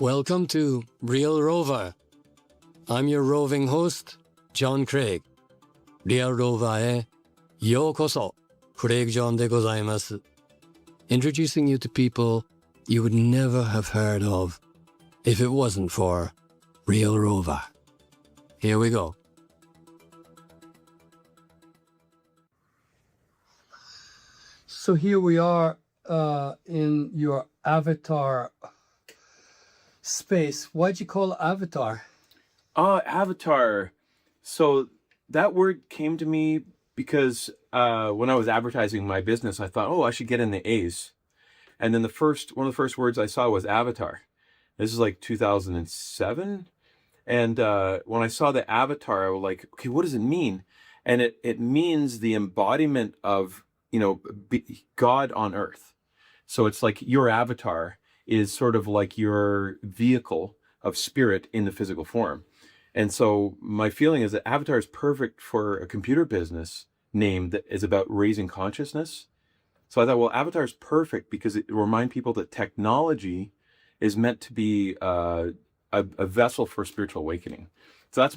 Welcome to RealRover. I'm your roving host, John Craig. RealRover へようこそ、クレイグ・ジョンでございます。Introducing you to people you would never have heard of if it wasn't for RealRover. Here we go. So here we are in your avatar space. Why'd you call it avatar? Avatar. So that word came to me because when I was advertising my business, I thought, oh, I should get in the A's. And then one of the first words I saw was avatar. This is like 2007. And when I saw the avatar, I was like, okay, what does it mean? And it means the embodiment of, God on earth. So it's like your avatar is sort of like your vehicle of spirit in the physical form. And so my feeling is that avatar is perfect for a computer business name that is about raising consciousness. So I thought, well, avatar is perfect because it will remind people that technology is meant to be a vessel for spiritual awakening. So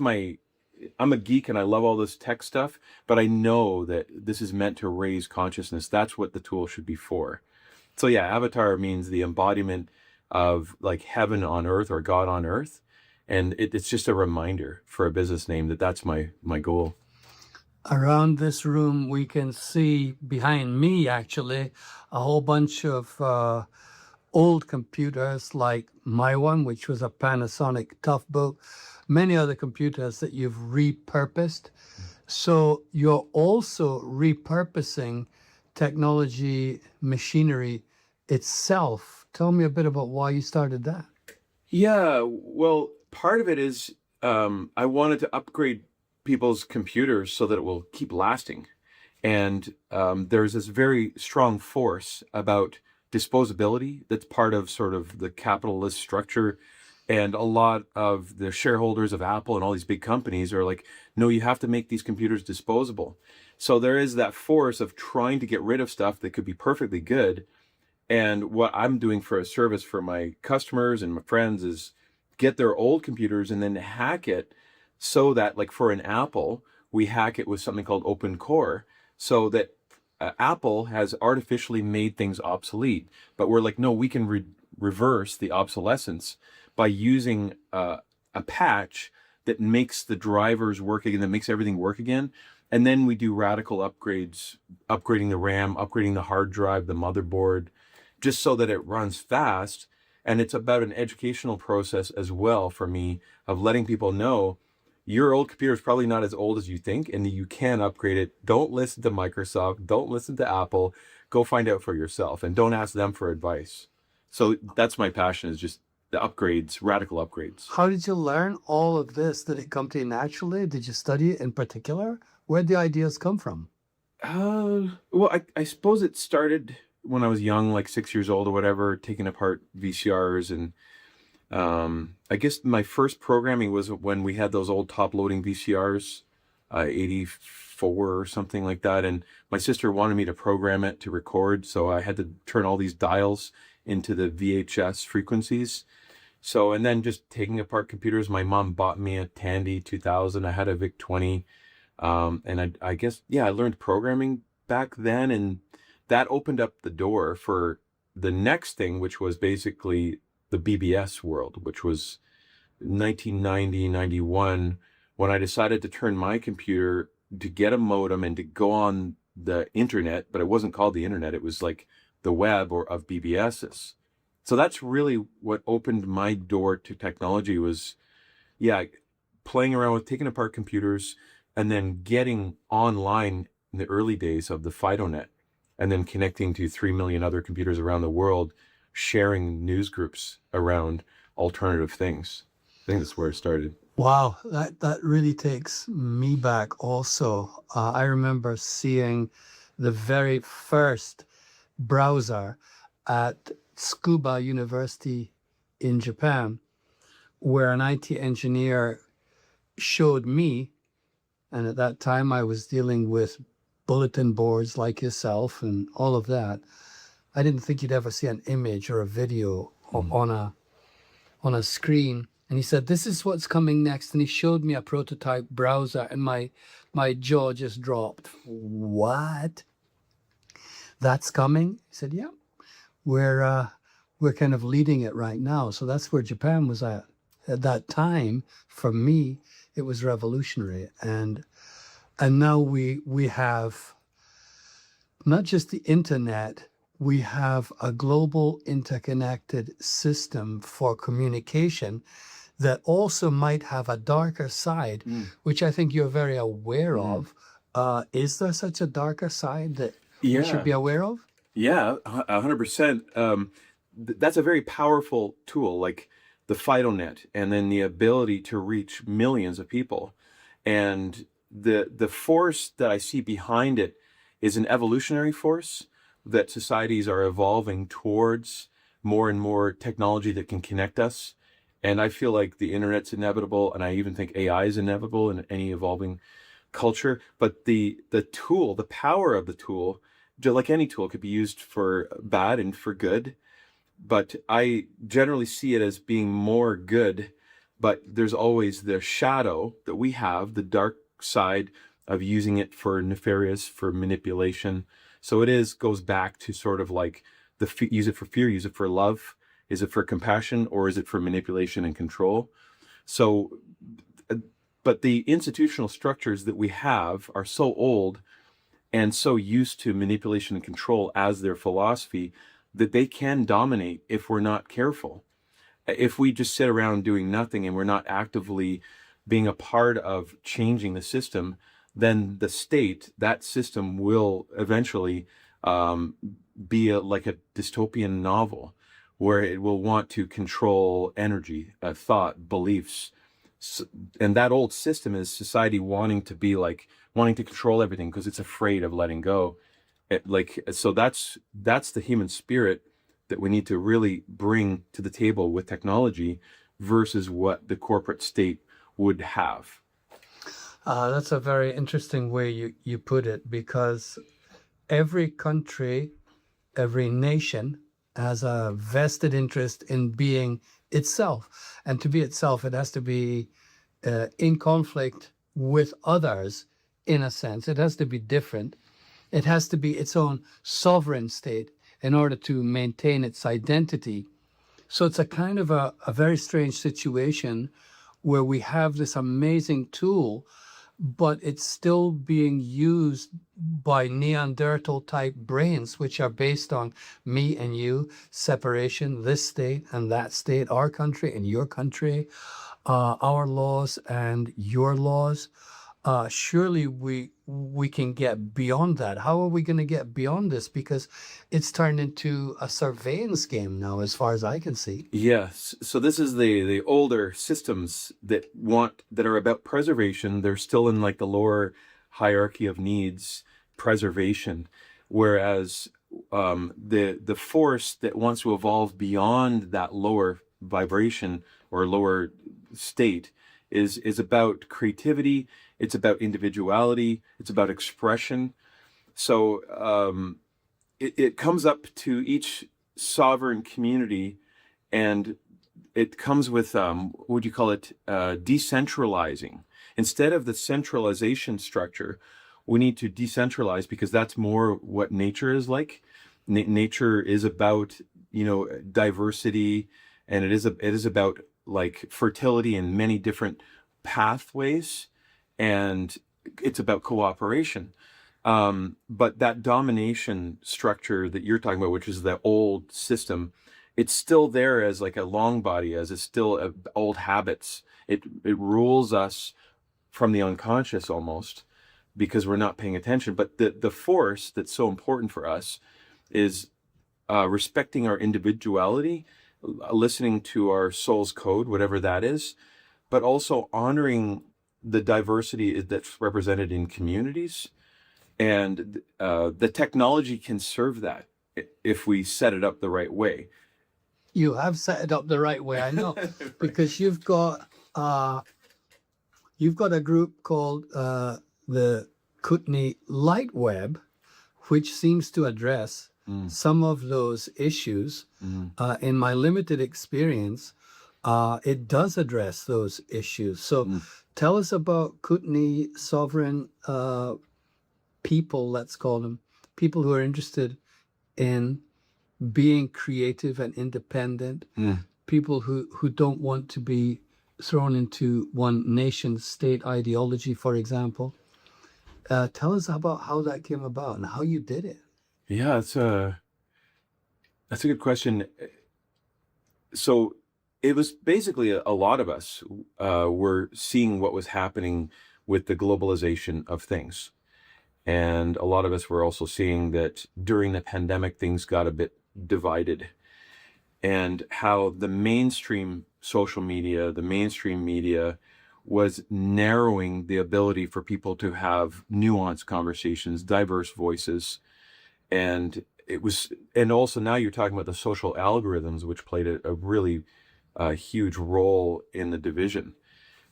I'm a geek and I love all this tech stuff, but I know that this is meant to raise consciousness. That's what the tool should be for. So yeah, avatar means the embodiment of like heaven on earth or God on earth. And it's just a reminder for a business name that's my goal. Around this room, we can see behind me, actually, a whole bunch of old computers like my one, which was a Panasonic Toughbook, many other computers that you've repurposed. So you're also repurposing technology, machinery itself. Tell me a bit about why you started that. Yeah, well, part of it is I wanted to upgrade people's computers so that it will keep lasting. And there's this very strong force about disposability that's part of sort of the capitalist structure. And a lot of the shareholders of Apple and all these big companies are like, no, you have to make these computers disposable. So there is that force of trying to get rid of stuff that could be perfectly good. And what I'm doing for a service for my customers and my friends is get their old computers and then hack it so that, like for an Apple, we hack it with something called open core so that Apple has artificially made things obsolete. But we're like, no, we can reverse the obsolescence by using a patch that makes the drivers work again, that makes everything work again. And then we do radical upgrades, upgrading the RAM, upgrading the hard drive, the motherboard, just so that it runs fast. And it's about an educational process as well for me of letting people know your old computer is probably not as old as you think and you can upgrade it. Don't listen to Microsoft. Don't listen to Apple. Go find out for yourself and don't ask them for advice. So that's my passion, is just the upgrades, radical upgrades. How did you learn all of this? Did it come to you naturally? Did you study it in particular? Where'd the ideas come from? Well, I suppose it started when I was young, like 6 years old or whatever, taking apart VCRs. And I guess my first programming was when we had those old top-loading VCRs, 84 or something like that. And my sister wanted me to program it to record, so I had to turn all these dials into the VHS frequencies. So, and then just taking apart computers. My mom bought me a Tandy 2000. I had a VIC-20. And I guess, yeah, I learned programming back then, and that opened up the door for the next thing, which was basically the BBS world, which was 1990, 91, when I decided to turn my computer to get a modem and to go on the internet, but it wasn't called the internet. It was like the web or of BBSs. So that's really what opened my door to technology was, yeah, playing around with taking apart computers and then getting online in the early days of the FidoNet and then connecting to 3 million other computers around the world, sharing news groups around alternative things. I think that's where it started. Wow, that really takes me back also. I remember seeing the very first browser at Tsukuba University in Japan, where an IT engineer showed me And at that time, I was dealing with bulletin boards like yourself and all of that. I didn't think you'd ever see an image or a video on a screen. And he said, "This is what's coming next." And he showed me a prototype browser, and my jaw just dropped. What? That's coming? He said, "Yeah, we're kind of leading it right now." So that's where Japan was at that time. For me, it was revolutionary, and now we have not just the internet, we have a global interconnected system for communication that also might have a darker side, which I think you're very aware of. Is there such a darker side that we should be aware of? Yeah, 100%. That's a very powerful tool, like the FidoNet, and then the ability to reach millions of people. And the force that I see behind it is an evolutionary force that societies are evolving towards more and more technology that can connect us. And I feel like the internet's inevitable, and I even think AI is inevitable in any evolving culture. But the tool, the power of the tool, just like any tool, could be used for bad and for good. But I generally see it as being more good. But there's always the shadow that we have, the dark side of using it for nefarious, for manipulation. So it goes back to sort of like use it for fear, use it for love. Is it for compassion, or is it for manipulation and control? So, but the institutional structures that we have are so old and so used to manipulation and control as their philosophy that they can dominate if we're not careful. If we just sit around doing nothing and we're not actively being a part of changing the system, then the state, that system will eventually be like a dystopian novel where it will want to control energy, thought, beliefs. And that old system is society wanting to control everything because it's afraid of letting go. So that's the human spirit that we need to really bring to the table with technology versus what the corporate state would have. That's a very interesting way you put it, because every country, every nation has a vested interest in being itself. And to be itself, it has to be in conflict with others, in a sense. It has to be different. It has to be its own sovereign state in order to maintain its identity. So it's a kind of a very strange situation where we have this amazing tool, but it's still being used by Neanderthal type brains, which are based on me and you, separation, this state and that state, our country and your country, our laws and your laws. Surely we can get beyond that. How are we going to get beyond this? Because it's turned into a surveillance game now, as far as I can see. Yes. So this is the older systems that are about preservation. They're still in like the lower hierarchy of needs, preservation, whereas the force that wants to evolve beyond that lower vibration or lower state is about creativity. It's about individuality. It's about expression. So it comes up to each sovereign community, and it comes with what would you call it? Decentralizing. Instead of the centralization structure, we need to decentralize, because that's more what nature is like. Nature is about diversity, and it is about like fertility in many different pathways, and it's about cooperation. But that domination structure that you're talking about, which is the old system, it's still there as like a long body, as it's still old habits. It rules us from the unconscious almost, because we're not paying attention. But the force that's so important for us is respecting our individuality, listening to our soul's code, whatever that is, but also honoring the diversity that's represented in communities. And the technology can serve that if we set it up the right way. You have set it up the right way, I know, because you've got you've got a group called the Kootenai Lightweb, which seems to address some of those issues. In my limited experience, it does address those issues. So tell us about Kootenai sovereign people, let's call them, people who are interested in being creative and independent, people who don't want to be thrown into one nation state ideology, for example. Tell us about how that came about and how you did it. Yeah, that's a good question. So it was basically a lot of us were seeing what was happening with the globalization of things. And a lot of us were also seeing that during the pandemic, things got a bit divided, and how the mainstream social media, the mainstream media was narrowing the ability for people to have nuanced conversations, diverse voices. And also now you're talking about the social algorithms, which played a really huge role in the division.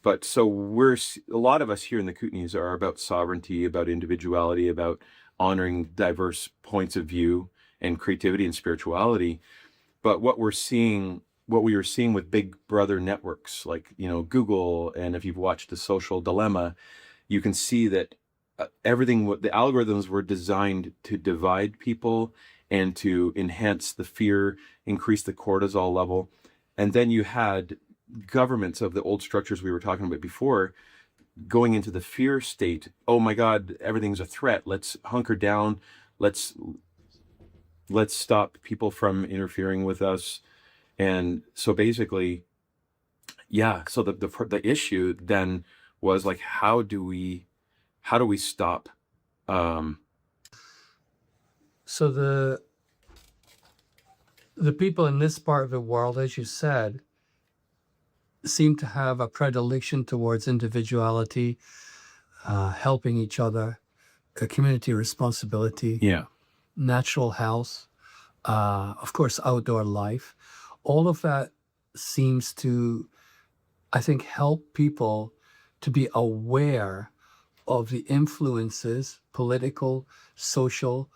But so a lot of us here in the Kootenays are about sovereignty, about individuality, about honoring diverse points of view and creativity and spirituality. But what we were seeing with big brother networks like, Google, and if you've watched The Social Dilemma, you can see that the algorithms were designed to divide people and to enhance the fear, increase the cortisol level. And then you had governments of the old structures we were talking about before going into the fear state. Oh my God, everything's a threat. Let's hunker down. Let's stop people from interfering with us. And so basically, yeah. So the issue then was like, how do we stop? So the people in this part of the world, as you said, seem to have a predilection towards individuality, helping each other, community responsibility, Yeah. natural health, of course, outdoor life. All of that seems to, I think, help people to be aware of the influences, political, social.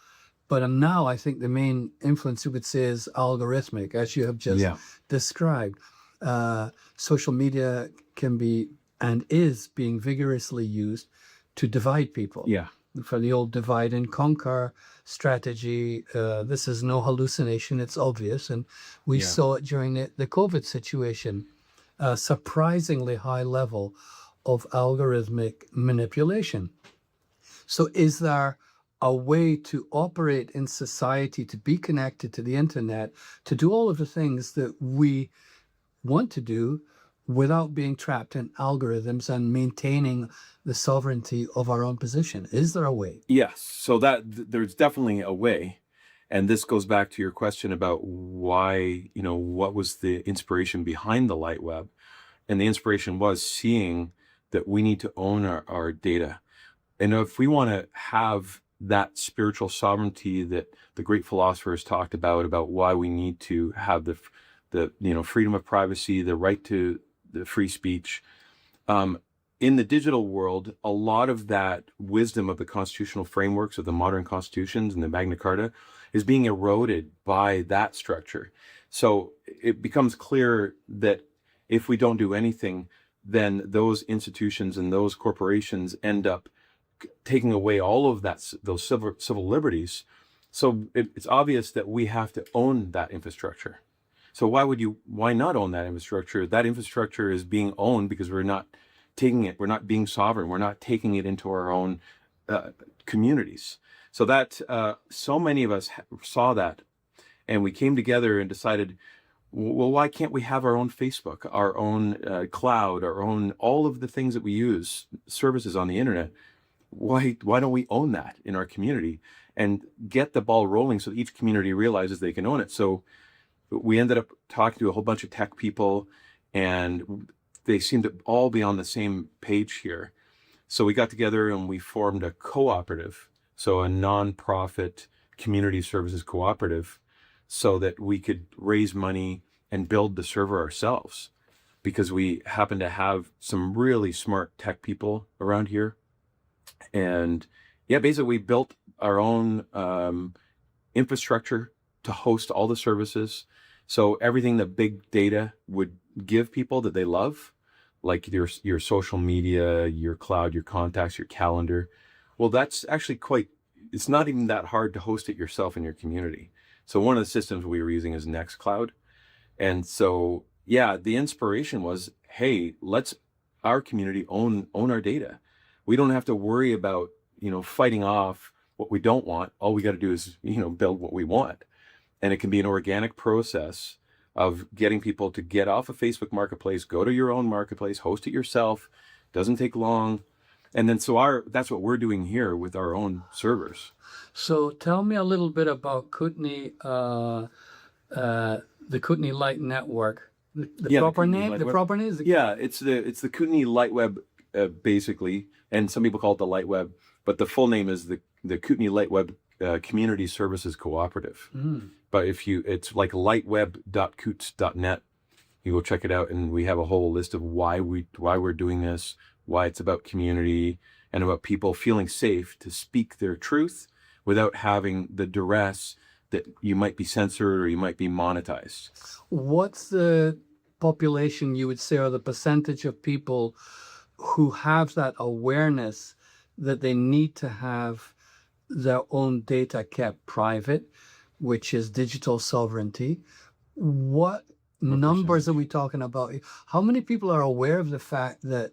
But now I think the main influence you would say is algorithmic, as you have just described. Social media can be and is being vigorously used to divide people. Yeah. For the old divide and conquer strategy, this is no hallucination, it's obvious. And we saw it during the COVID situation, a surprisingly high level of algorithmic manipulation. So is there a way to operate in society, to be connected to the internet, to do all of the things that we want to do without being trapped in algorithms and maintaining the sovereignty of our own position? Is there a way? Yes. So there's definitely a way. And this goes back to your question about why, what was the inspiration behind the Lightweb? And the inspiration was seeing that we need to own our data. And if we want to have that spiritual sovereignty that the great philosophers talked about why we need to have the freedom of privacy, the right to the free speech, in the digital world, a lot of that wisdom of the constitutional frameworks of the modern constitutions and the Magna Carta is being eroded by that structure. So it becomes clear that if we don't do anything, then those institutions and those corporations end up taking away all of those civil liberties. So it's obvious that we have to own that infrastructure. So why not own that infrastructure? That infrastructure is being owned because we're not taking it. We're not being sovereign. We're not taking it into our own communities. So that so many of us saw that, and we came together and decided, well, why can't we have our own Facebook, our own cloud, our own, all of the things that we use, services on the internet? Why don't we own that in our community and get the ball rolling so that each community realizes they can own it? So we ended up talking to a whole bunch of tech people, and they seemed to all be on the same page here. So we got together and we formed a cooperative, so a nonprofit community services cooperative, so that we could raise money and build the server ourselves. because we happen to have some really smart tech people around here. And yeah, basically we built our own infrastructure to host all the services. So everything that big data would give people that they love, like your social media, your cloud, your contacts, your calendar. Well, that's actually it's not even that hard to host it yourself in your community. So one of the systems we were using is Nextcloud. And so, yeah, the inspiration was, hey, let's our community own our data. We don't have to worry about, fighting off what we don't want. All we got to do is, build what we want. And it can be an organic process of getting people to get off of Facebook Marketplace, go to your own marketplace, host it yourself. Doesn't take long. And then that's what we're doing here with our own servers. So tell me a little bit about Kootenai, the Kootenai Light Network. The proper name? The proper name is it's the Kootenai Lightweb, basically, and some people call it the Lightweb, but the full name is the Kootenai Lightweb Community Services Cooperative. But it's like lightweb.coots.net. You go check it out, and we have a whole list of why we're doing this, why it's about community and about people feeling safe to speak their truth without having the duress that you might be censored or you might be monetized. What's the population, you would say, or the percentage of people who have that awareness that they need to have their own data kept private, which is digital sovereignty? What numbers are we talking about? How many people are aware of the fact that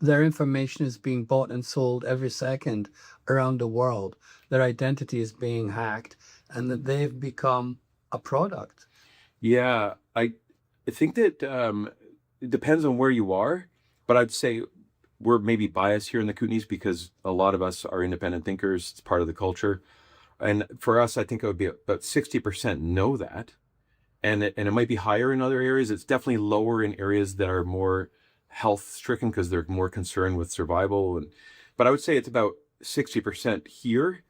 their information is being bought and sold every second around the world, their identity is being hacked, and that they've become a product? Yeah, I think that it depends on where you are, but I'd say we're maybe biased here in the Kootenays because a lot of us are independent thinkers. It's part of the culture. And for us, I think it would be about 60% know that. And it might be higher in other areas. It's definitely lower in areas that are more health stricken because they're more concerned with survival. But I would say it's about 60% here,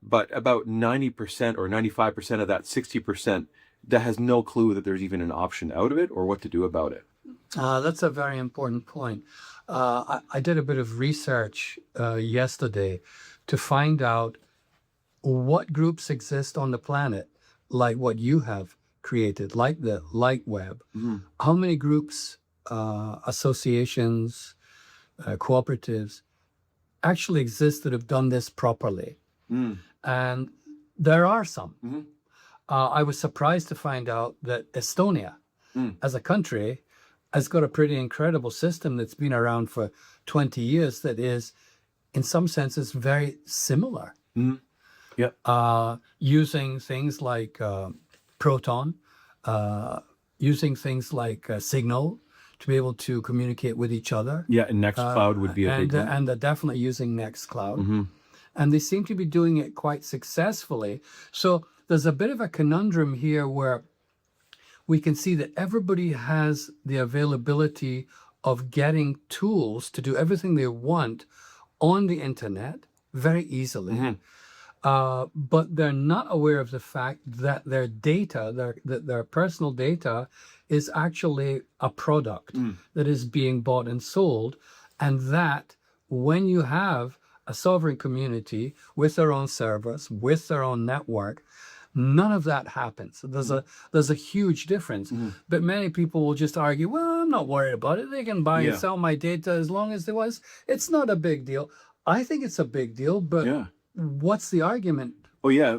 but about 90% or 95% of that 60% that has no clue that there's even an option out of it or what to do about it. That's a very important point. I did a bit of research yesterday to find out what groups exist on the planet, like what you have created, like the Lightweb. How many groups, associations, cooperatives actually exist that have done this properly? And there are some. I was surprised to find out that Estonia, as a country, has got a pretty incredible system that's been around for 20 years that is, in some senses, very similar. Using things like Proton, using things like Signal to be able to communicate with each other. Yeah, and Nextcloud would be a big one. And they're definitely using Nextcloud. And they seem to be doing it quite successfully. So there's a bit of a conundrum here where we can see that everybody has the availability of getting tools to do everything they want on the internet very easily. But they're not aware of the fact that their data, their personal data, is actually a product that is being bought and sold. And that when you have a sovereign community with their own servers, with their own network, none of that happens. There's a huge difference. But many people will just argue, well, I'm not worried about it. They can buy and sell my data as long as it's not a big deal. I think it's a big deal, but what's the argument? Oh, yeah.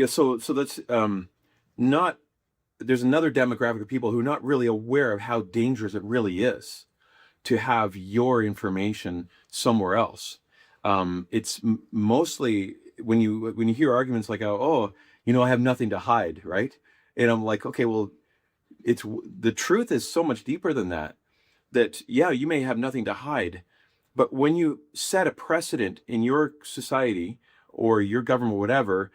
So that's not, there's another demographic of people who are not really aware of how dangerous it really is to have your information somewhere else. It's mostly when you hear arguments like, oh, I have nothing to hide, right? And I'm like, okay, well, the truth is so much deeper than that, yeah, you may have nothing to hide, but when you set a precedent in your society or your government, whatever,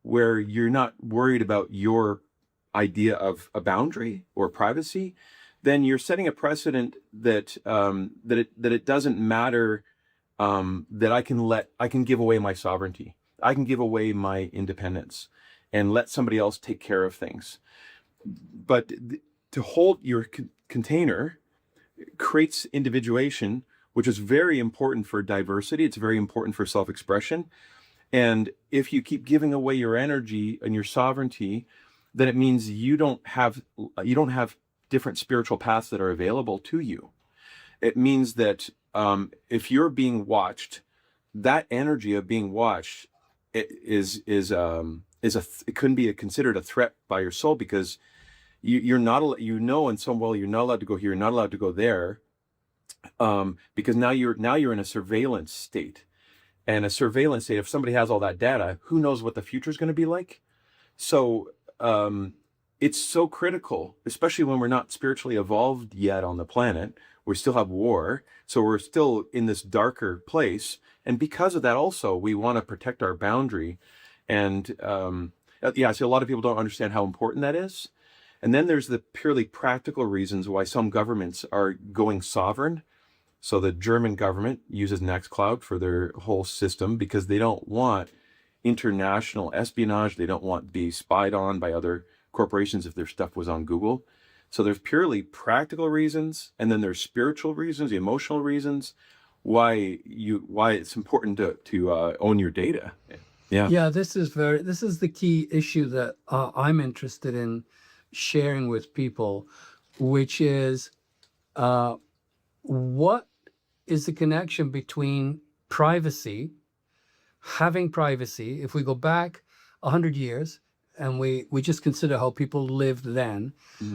where you're not worried about your idea of a boundary or privacy, then you're setting a precedent that it doesn't matter that I can give away my sovereignty. I can give away my independence and let somebody else take care of things. But to hold container creates individuation, which is very important for diversity. It's very important for self-expression. And if you keep giving away your energy and your sovereignty, then it means you don't have different spiritual paths that are available to you. It means that if you're being watched, that energy of being watched it couldn't be considered a threat by your soul, because you're not, in some way you're not allowed to go here, you're not allowed to go there, because now you're in a surveillance state. And a surveillance state, if somebody has all that data, who knows what the future is going to be like? So it's so critical, especially when we're not spiritually evolved yet on the planet. We still have war, so we're still in this darker place. And because of that also, we want to protect our boundary. And so a lot of people don't understand how important that is. And then there's the purely practical reasons why some governments are going sovereign. So the German government uses Nextcloud for their whole system because they don't want international espionage. They don't want to be spied on by other corporations if their stuff was on Google. So there's purely practical reasons, and then there's spiritual reasons, the emotional reasons why it's important to own your data. Yeah, this is the key issue that I'm interested in sharing with people, which is what is the connection between privacy, having privacy. If we go back 100 years and we just consider how people lived then,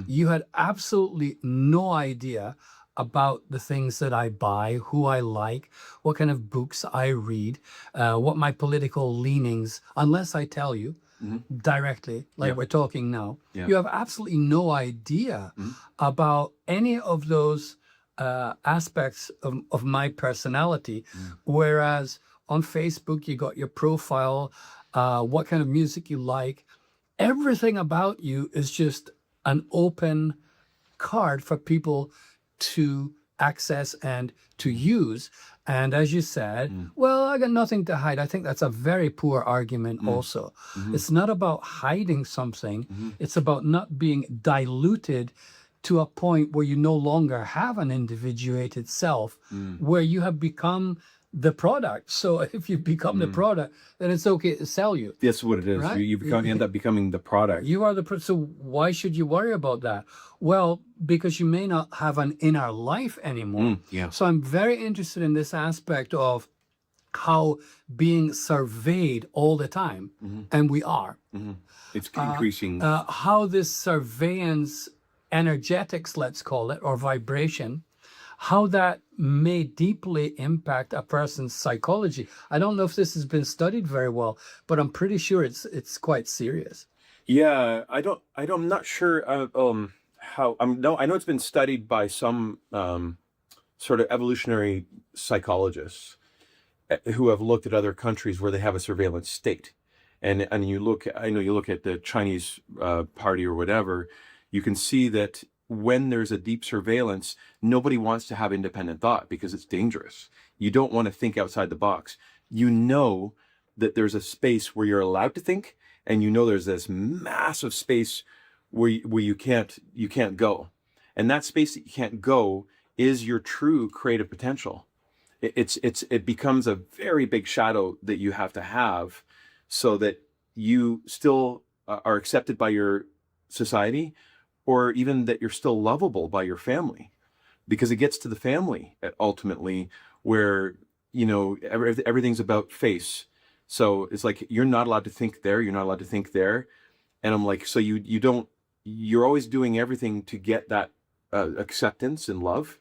you had absolutely no idea about the things that I buy, who I like, what kind of books I read, what my political leanings, unless I tell you directly, like we're talking now. You have absolutely no idea about any of those aspects of my personality. Whereas on Facebook, you got your profile, what kind of music you like. Everything about you is just an open card for people to access and to use. And as you said, well, I got nothing to hide. I think that's a very poor argument also. It's not about hiding something. It's about not being diluted to a point where you no longer have an individuated self, where you have become the product. So if you become the product, then it's okay to sell you. That's what it is. Right? You end up becoming the product. You are so why should you worry about that? Well, because you may not have an inner life anymore. So I'm very interested in this aspect of how being surveyed all the time, and we are. It's increasing. How this surveillance energetics, let's call it, or vibration, how that may deeply impact a person's psychology. I don't know if this has been studied very well, but I'm pretty sure it's quite serious. Yeah, I'm not sure how. I know it's been studied by some sort of evolutionary psychologists who have looked at other countries where they have a surveillance state, and you look at the Chinese party or whatever, you can see that when there's a deep surveillance, nobody wants to have independent thought because it's dangerous. You don't want to think outside the box. You know that there's a space where you're allowed to think, and you know there's this massive space where you can't go. And that space that you can't go is your true creative potential. It becomes a very big shadow that you have to have so that you still are accepted by your society, or even that you're still lovable by your family, because it gets to the family ultimately where, everything's about face. So it's like, you're not allowed to think there. You're not allowed to think there. And I'm like, so you're always doing everything to get that acceptance and love.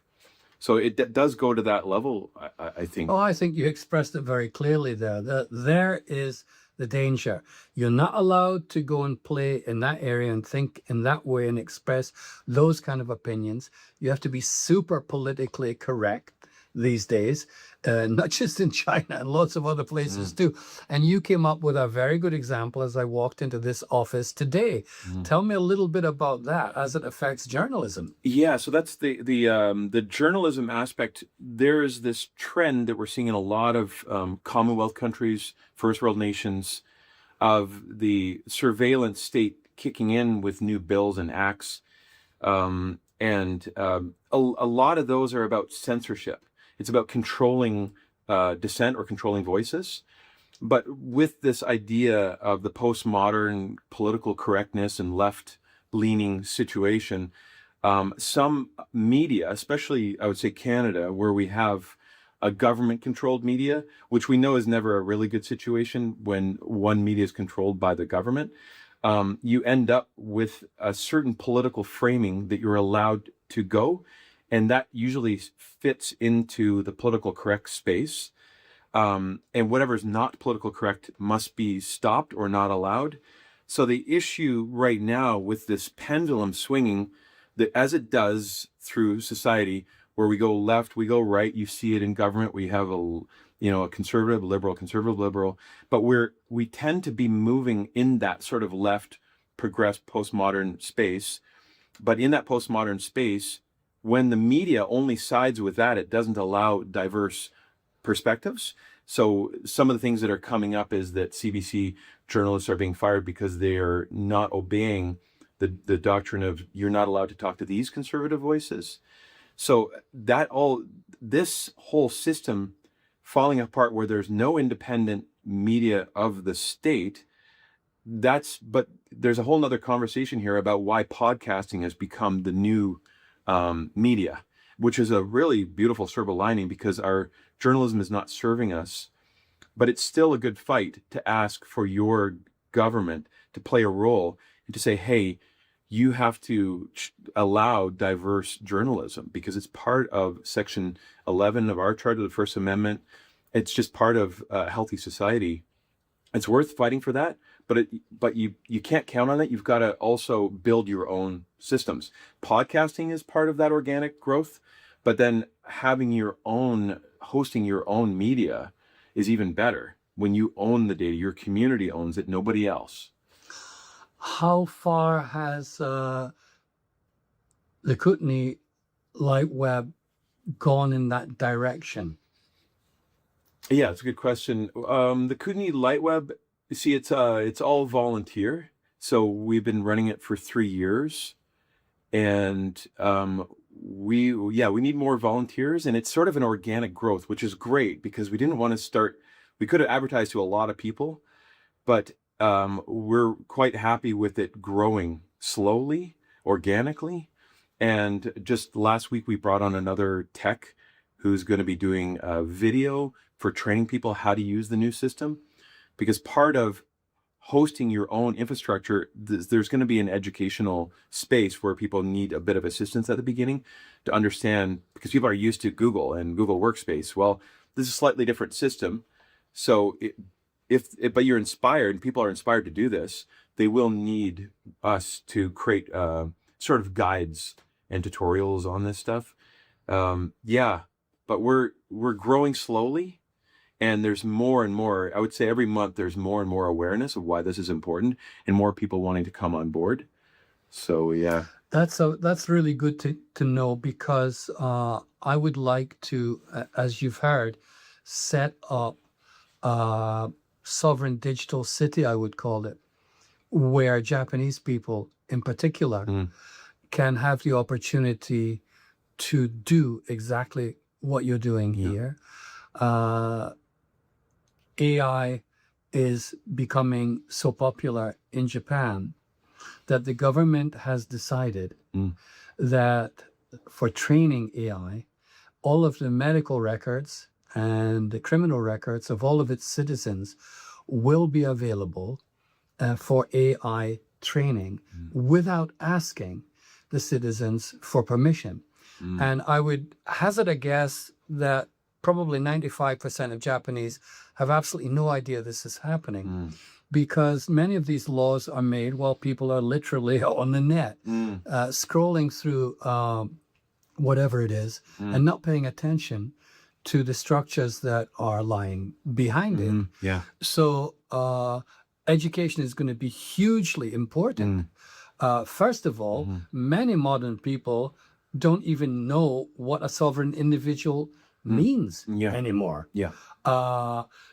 So it does go to that level, I think. Oh, I think you expressed it very clearly there. There is the danger. You're not allowed to go and play in that area and think in that way and express those kind of opinions. You have to be super politically correct these days, not just in China and lots of other places too. And you came up with a very good example as I walked into this office today. Tell me a little bit about that as it affects journalism. Yeah, so that's the journalism aspect. There is this trend that we're seeing in a lot of Commonwealth countries, first world nations, of the surveillance state kicking in with new bills and acts. And a lot of those are about censorship. It's about controlling dissent or controlling voices. But with this idea of the postmodern political correctness and left-leaning situation, some media, especially I would say Canada, where we have a government-controlled media, which we know is never a really good situation when one media is controlled by the government, you end up with a certain political framing that you're allowed to go, and that usually fits into the political correct space. And whatever's not political correct must be stopped or not allowed. So the issue right now with this pendulum swinging, that as it does through society, where we go left, we go right, you see it in government, we have a conservative, liberal, but we tend to be moving in that sort of left, progressed, postmodern space. But in that postmodern space, when the media only sides with that, it doesn't allow diverse perspectives. So some of the things that are coming up is that CBC journalists are being fired because they are not obeying the doctrine of you're not allowed to talk to these conservative voices. So this whole system falling apart where there's no independent media of the state, but there's a whole nother conversation here about why podcasting has become the new media, which is a really beautiful silver lining because our journalism is not serving us, but it's still a good fight to ask for your government to play a role and to say, hey, you have to allow diverse journalism because it's part of Section 11 of our Charter, the First Amendment. It's just part of a healthy society. It's worth fighting for that, but you can't count on it. You've got to also build your own systems. Podcasting is part of that organic growth, but then hosting your own media is even better. When you own the data, your community owns it, nobody else. How far has the Kootenay Lightweb gone in that direction? Yeah, it's a good question. The Kootenay Lightweb, you see, it's all volunteer. So we've been running it for 3 years, and we need more volunteers, and it's sort of an organic growth, which is great because we didn't want to start. We could have advertised to a lot of people, but we're quite happy with it growing slowly, organically. And just last week, we brought on another tech who's going to be doing a video for training people how to use the new system. Because part of hosting your own infrastructure, there's going to be an educational space where people need a bit of assistance at the beginning to understand, because people are used to Google and Google Workspace. Well, this is a slightly different system. So but you're inspired, and people are inspired to do this, they will need us to create sort of guides and tutorials on this stuff. But we're growing slowly, and there's more and more. I would say every month there's more and more awareness of why this is important, and more people wanting to come on board. So yeah, that's really good to know, because I would like to, as you've heard, set up sovereign digital city, I would call it, where Japanese people in particular can have the opportunity to do exactly what you're doing here. AI is becoming so popular in Japan that the government has decided that for training AI, all of the medical records and the criminal records of all of its citizens will be available for AI training without asking the citizens for permission. And I would hazard a guess that probably 95% of Japanese have absolutely no idea this is happening, because many of these laws are made while people are literally on the net, scrolling through whatever it is and not paying attention to the structures that are lying behind it. Yeah. So education is going to be hugely important. First of all, many modern people don't even know what a sovereign individual means anymore. Yeah.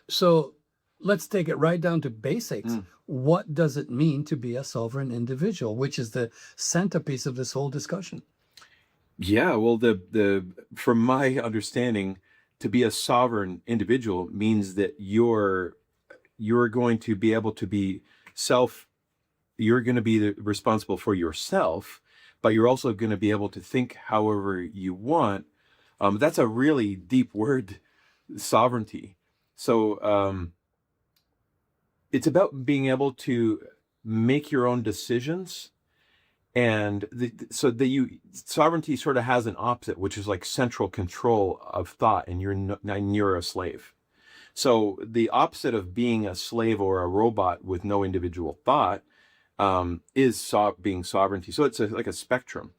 So let's take it right down to basics. What does it mean to be a sovereign individual, which is the centerpiece of this whole discussion? Yeah, well, the from my understanding, to be a sovereign individual means that you're going to be able to be self. You're going to be responsible for yourself, but you're also going to be able to think however you want. That's a really deep word, sovereignty. So it's about being able to make your own decisions, and so that you sovereignty sort of has an opposite, which is like central control of thought, and you're a slave. So the opposite of being a slave or a robot with no individual thought is being sovereignty. So it's like a spectrum.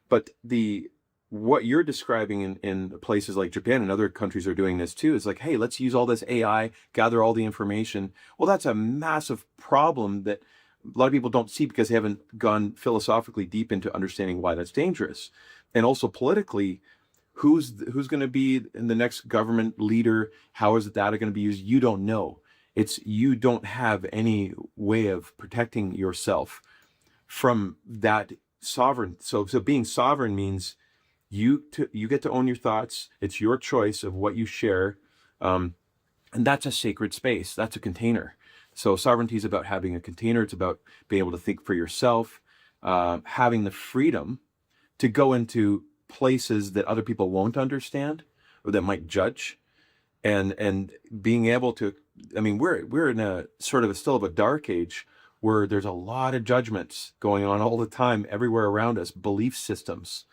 But the what you're describing in places like Japan and other countries are doing this too is like, hey, let's use all this AI, gather all the information. Well, that's a massive problem that a lot of people don't see because they haven't gone philosophically deep into understanding why that's dangerous. And also politically, who's going to be in the next government leader? How is the data going to be used? You don't know. It's you don't have any way of protecting yourself from that sovereign. So being sovereign means you get to own your thoughts. It's your choice of what you share, and that's a sacred space. That's a container. So sovereignty is about having a container. It's about being able to think for yourself, having the freedom to go into places that other people won't understand or that might judge, and being able to. I mean, we're in a sort of still of a dark age where there's a lot of judgments going on all the time, everywhere around us, belief systems.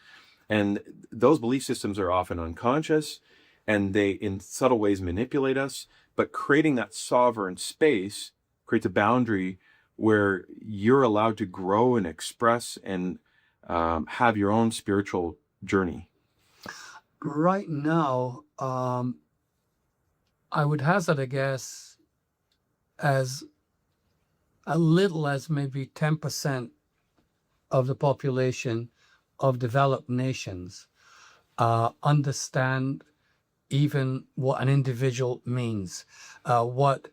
And those belief systems are often unconscious, and they in subtle ways manipulate us. But creating that sovereign space creates a boundary where you're allowed to grow and express and have your own spiritual journey. Right now, I would hazard a guess as a little as maybe 10% of the population of developed nations understand even what an individual means, what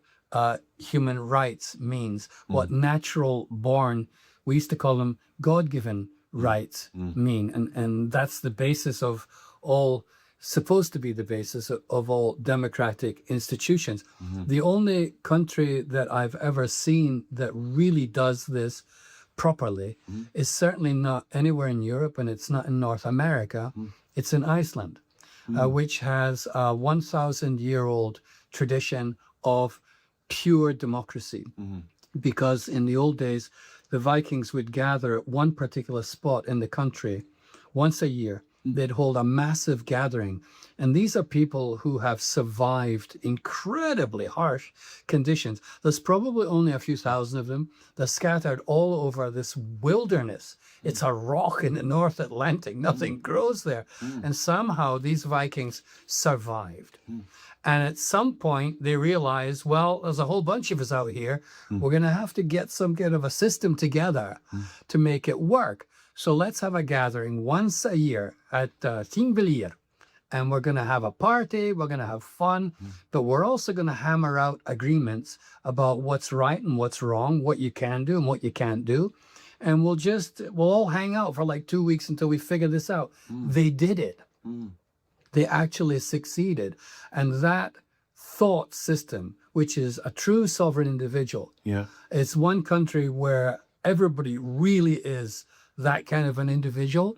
human rights means, what natural born, we used to call them God-given rights mean. And that's the basis of all, supposed to be the basis of all democratic institutions. The only country that I've ever seen that really does this properly is certainly not anywhere in Europe, and it's not in North America. It's in Iceland, which has a 1,000-year-old tradition of pure democracy. Because in the old days, the Vikings would gather at one particular spot in the country once a year. They'd hold a massive gathering. And these are people who have survived incredibly harsh conditions. There's probably only a few thousand of them. They're scattered all over this wilderness. It's a rock in the North Atlantic. Nothing grows there. And somehow these Vikings survived. And at some point they realized, well, there's a whole bunch of us out here. We're going to have to get some kind of a system together to make it work. So let's have a gathering once a year at Thingvellir, and we're going to have a party, we're going to have fun, but we're also going to hammer out agreements about what's right and what's wrong, what you can do and what you can't do. And we'll all hang out for like 2 weeks until we figure this out. They did it. They actually succeeded. And that thought system, which is a true sovereign individual, it's one country where everybody really is that kind of an individual.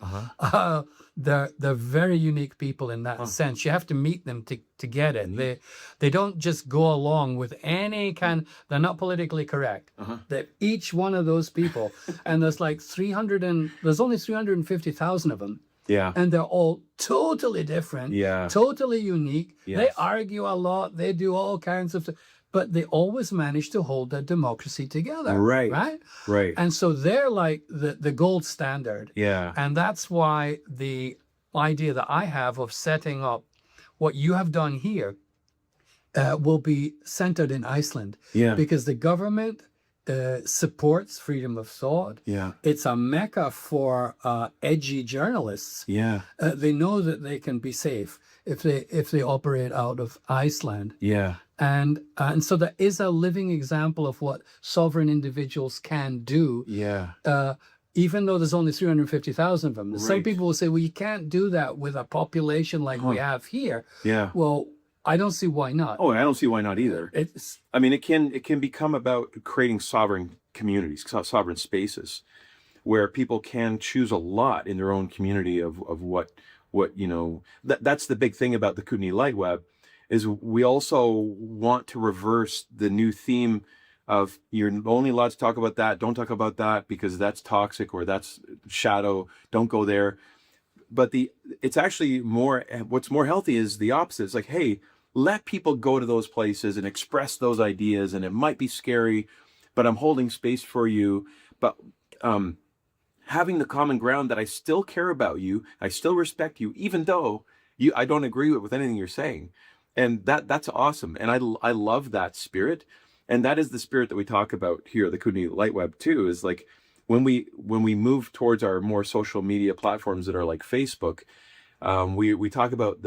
They're very unique people in that sense. You have to meet them to get it. They don't just go along with any kind. They're not politically correct. That each one of those people, and there's like there's only 350,000 of them. And they're all totally different. Totally unique. They argue a lot. They do all kinds of. But they always manage to hold their democracy together. Right. And so they're like the gold standard. And that's why the idea that I have of setting up what you have done here will be centered in Iceland. Because the government supports freedom of thought. It's a mecca for edgy journalists. They know that they can be safe if they operate out of Iceland. And so there is a living example of what sovereign individuals can do. even though there's only 350,000 of them. Some Right. people will say, well, you can't do that with a population like we have here. Yeah. Well, I don't see why not. Oh, I don't see why not either. It's I mean, it can become about creating sovereign communities, sovereign spaces, where people can choose a lot in their own community of what that's the big thing about the Kootenai Lightweb, is we also want to reverse the new theme of you're only allowed to talk about that, don't talk about that because that's toxic or that's shadow, don't go there. But it's actually what's more healthy is the opposite. It's like, hey, let people go to those places and express those ideas, and it might be scary, but I'm holding space for you. But having the common ground that I still care about you, I still respect you, even though I don't agree with anything you're saying, and that's awesome. And I love that spirit, and that is the spirit that we talk about here at the Kootenai Lightweb too. Is like when we move towards our more social media platforms that are like Facebook, we talk about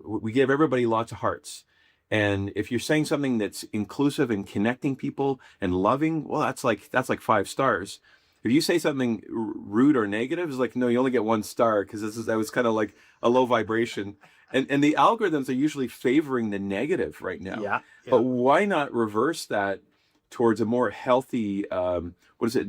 we give everybody lots of hearts. And if you're saying something that's inclusive and connecting people and loving, well, that's like 5 stars. If you say something rude or negative, it's like, no, you only get 1 star because that was kind of like a low vibration. And the algorithms are usually favoring the negative right now. yeah. But why not reverse that towards a more healthy,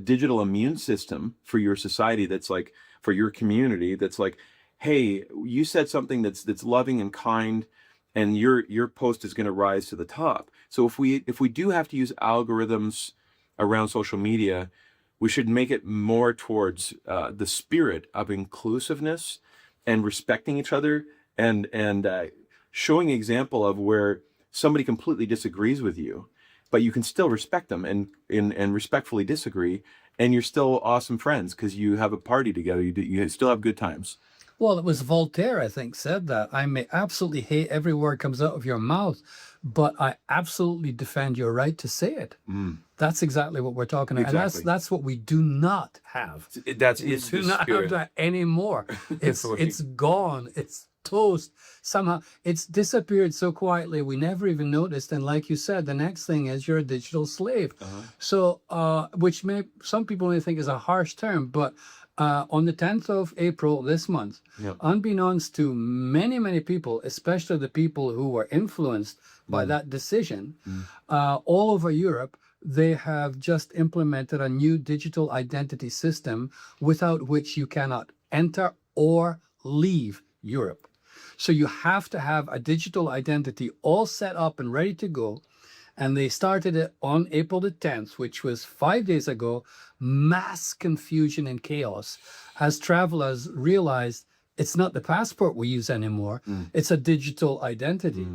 digital immune system for your society that's like, for your community that's like, hey, you said something that's loving and kind, and your post is going to rise to the top. So if we do have to use algorithms around social media, we should make it more towards the spirit of inclusiveness and respecting each other, and showing an example of where somebody completely disagrees with you, but you can still respect them and respectfully disagree, and you're still awesome friends because you have a party together. You still have good times. Well, it was Voltaire, I think, said that. I may absolutely hate every word comes out of your mouth, but I absolutely defend your right to say it. That's exactly what we're talking about. Exactly. And that's what we do not have. We Do not have that anymore. It's gone. It's toast. Somehow it's disappeared so quietly we never even noticed. And like you said, the next thing is you're a digital slave. So which some people may think is a harsh term, but on the 10th of April this month, unbeknownst to many, many people, especially the people who were influenced by that decision, all over Europe, they have just implemented a new digital identity system without which you cannot enter or leave Europe. So you have to have a digital identity all set up and ready to go. And they started it on April the 10th, which was 5 days ago. Mass confusion and chaos as travelers realized it's not the passport we use anymore. It's a digital identity.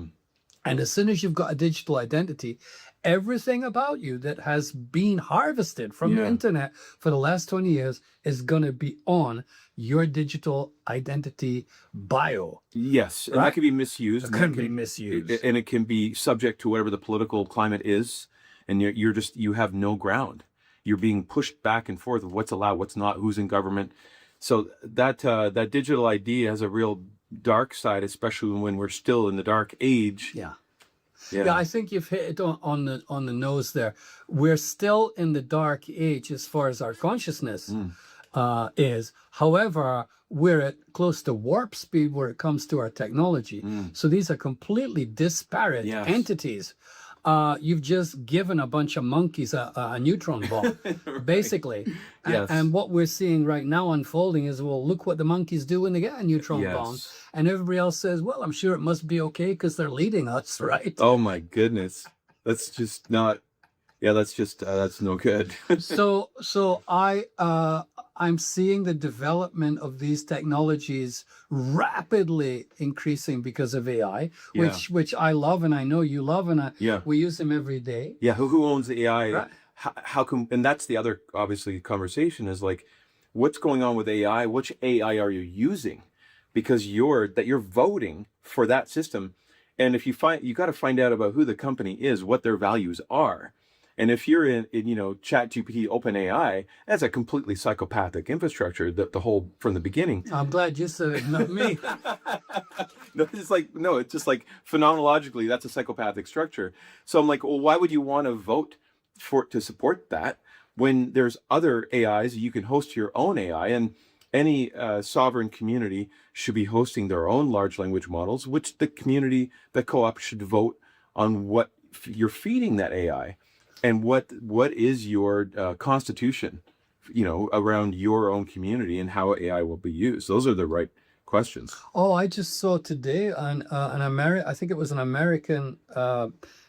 And as soon as you've got a digital identity, everything about you that has been harvested from the internet for the last 20 years is going to be on your digital identity bio. Yes, and that can be misused. It can be misused. And it can be subject to whatever the political climate is, and you have no ground. You're being pushed back and forth of what's allowed, what's not, who's in government. So that digital ID has a real dark side, especially when we're still in the dark age. Yeah, I think you've hit it on the nose there. We're still in the dark age as far as our consciousness is. However, we're at close to warp speed where it comes to our technology. So these are completely disparate entities. You've just given a bunch of monkeys a neutron bomb, basically. And what we're seeing right now unfolding is, well, look what the monkeys do when they get a neutron bomb. And everybody else says, well, I'm sure it must be okay because they're leading us, right? Oh, my goodness. That's just not... Yeah, that's no good. So I'm seeing the development of these technologies rapidly increasing because of AI, which I love and I know you love, and we use them every day. Yeah, who owns the AI? Right. How come? And that's the other obviously conversation is like, what's going on with AI? Which AI are you using? Because you're voting for that system, and if you got to find out about who the company is, what their values are. And if you're in ChatGPT, OpenAI, that's a completely psychopathic infrastructure. The whole from the beginning. I'm glad you said it, not me. It's just like phenomenologically, that's a psychopathic structure. So I'm like, well, why would you want to vote to support that when there's other AIs, you can host your own AI, and any sovereign community should be hosting their own large language models, which the community, the co-op, should vote on what you're feeding that AI, and what is your constitution, around your own community, and how AI will be used. Those are the right questions. Oh, I just saw today I think it was an American,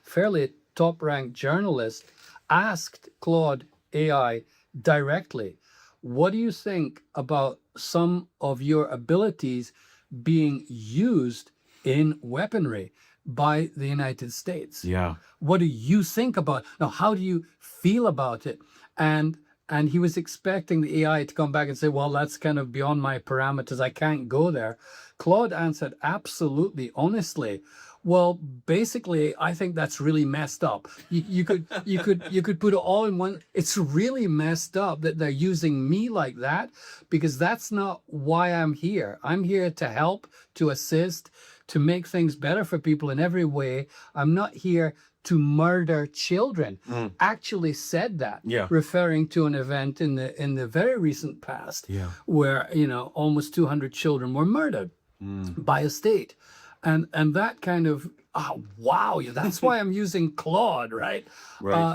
fairly top-ranked journalist asked Claude AI directly, what do you think about some of your abilities being used in weaponry by the United States? Yeah. What do you think about now? How do you feel about it? And he was expecting the AI to come back and say, well, that's kind of beyond my parameters. I can't go there. Claude answered absolutely honestly. Well, basically, I think that's really messed up. You could put it all in one. It's really messed up that they're using me like that, because that's not why I'm here. I'm here to help, to assist, to make things better for people in every way. I'm not here to murder children. Actually said that, referring to an event in the very recent past, where almost 200 children were murdered by a state, and that kind of wow, that's why I'm using Claude, right?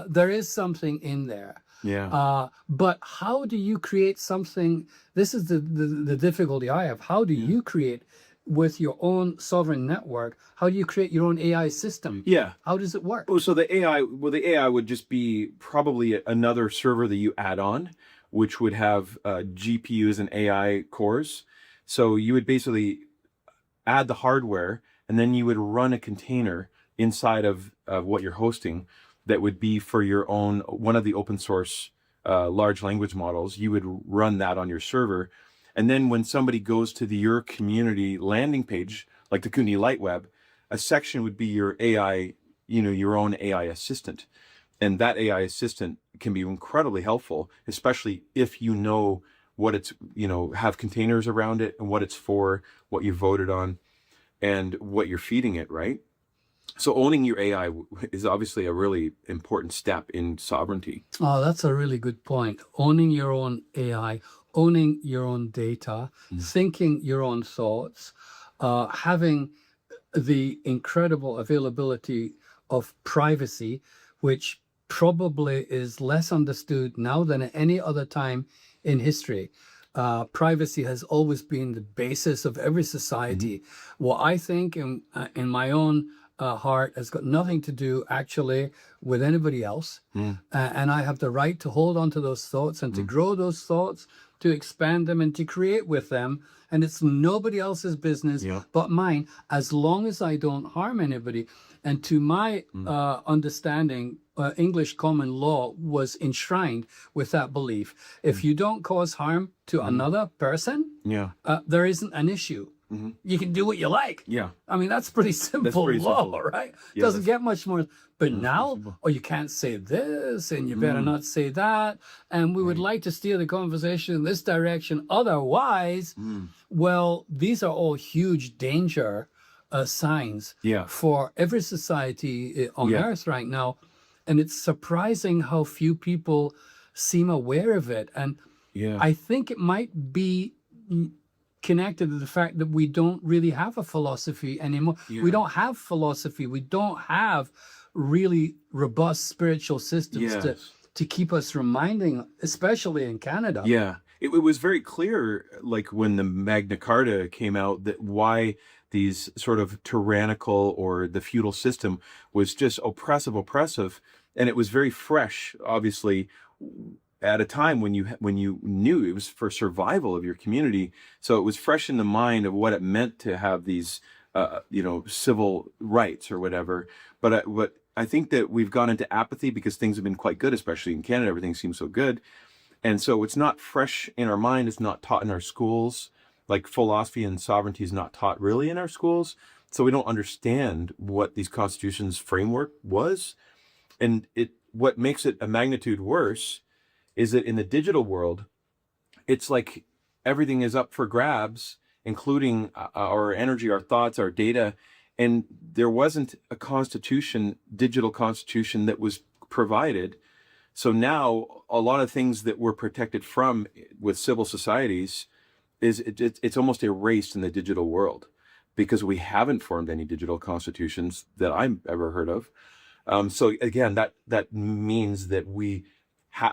There is something in there. But how do you create something? This is the difficulty I have. How do you create, with your own sovereign network, how do you create your own AI system? How does it work? Oh, so the AI would just be probably another server that you add on, which would have GPUs and AI cores. So you would basically add the hardware, and then you would run a container inside of what you're hosting that would be for your own, one of the open source large language models. You would run that on your server. And then when somebody goes to your community landing page, like the CUNY Lightweb, a section would be your AI, your own AI assistant. And that AI assistant can be incredibly helpful, especially if you know what it's, have containers around it and what it's for, what you voted on, and what you're feeding it, right? So owning your AI is obviously a really important step in sovereignty. Oh, that's a really good point. Owning your own AI, owning your own data, thinking your own thoughts, having the incredible availability of privacy, which probably is less understood now than at any other time in history. Privacy has always been the basis of every society. What I think in my own heart has got nothing to do actually with anybody else. And I have the right to hold on to those thoughts and to grow those thoughts, to expand them and to create with them. And it's nobody else's business but mine, as long as I don't harm anybody. And to my understanding, English common law was enshrined with that belief. If you don't cause harm to another person, there isn't an issue. You can do what you like. I mean, that's pretty simple law, right? Doesn't get much more. But now, you can't say this, and you better not say that. And we would like to steer the conversation in this direction. Otherwise, well, these are all huge danger signs for every society on Earth right now. And it's surprising how few people seem aware of it. And I think it might be connected to the fact that we don't really have a philosophy anymore. We don't have philosophy. We don't have really robust spiritual systems to keep us reminding, especially in Canada. It was very clear, like when the Magna Carta came out, that why these sort of tyrannical or the feudal system was just oppressive. And it was very fresh, obviously, at a time when you knew it was for survival of your community. So it was fresh in the mind of what it meant to have these, civil rights or whatever. But I think that we've gone into apathy because things have been quite good, especially in Canada. Everything seems so good. And so it's not fresh in our mind. It's not taught in our schools. Like philosophy and sovereignty is not taught really in our schools. So we don't understand what these constitutions framework was. And what makes it a magnitude worse is that in the digital world, it's like everything is up for grabs, including our energy, our thoughts, our data. And there wasn't a digital constitution that was provided So now a lot of things that we're protected from with civil societies it's almost erased in the digital world because we haven't formed any digital constitutions that I've ever heard of. So again, that means that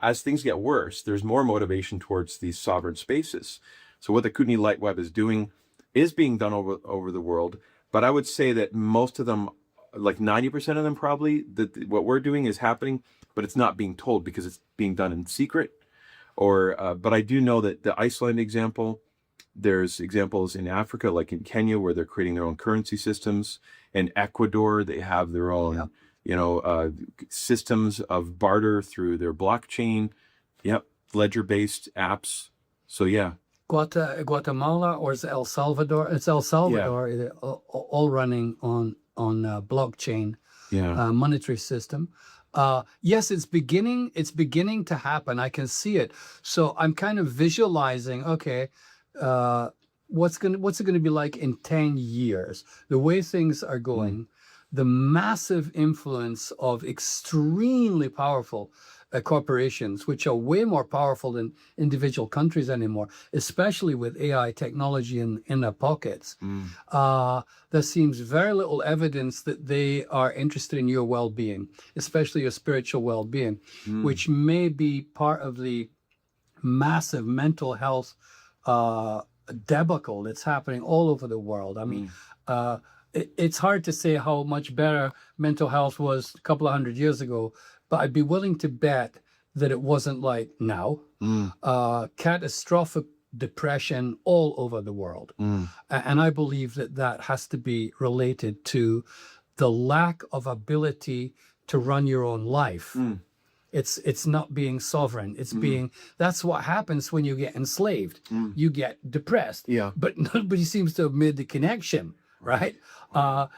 as things get worse, there's more motivation towards these sovereign spaces. So what the Kootenai Lightweb is doing is being done over the world, but I would say that most of them, like 90% of them probably, that what we're doing is happening, but it's not being told because it's being done in secret. But I do know that the Iceland example, there's examples in Africa, like in Kenya, where they're creating their own currency systems. In Ecuador, they have their own, systems of barter through their blockchain. Yep, ledger-based apps. So yeah. Guatemala, or is it El Salvador? It's El Salvador, all running on blockchain, monetary system. Yes, it's beginning to happen. I can see it. So I'm kind of visualizing, okay, what's it gonna be like in 10 years? The way things are going, the massive influence of extremely powerful corporations, which are way more powerful than individual countries anymore, especially with AI technology in their pockets. There seems very little evidence that they are interested in your well-being, especially your spiritual well-being, which may be part of the massive mental health debacle that's happening all over the world. I mean, it's hard to say how much better mental health was a couple of 100 years ago, but I'd be willing to bet that it wasn't like now. Catastrophic depression all over the world. And I believe that has to be related to the lack of ability to run your own life. It's not being sovereign. It's being, that's what happens when you get enslaved. You get depressed. Yeah. But nobody seems to have made the connection, right?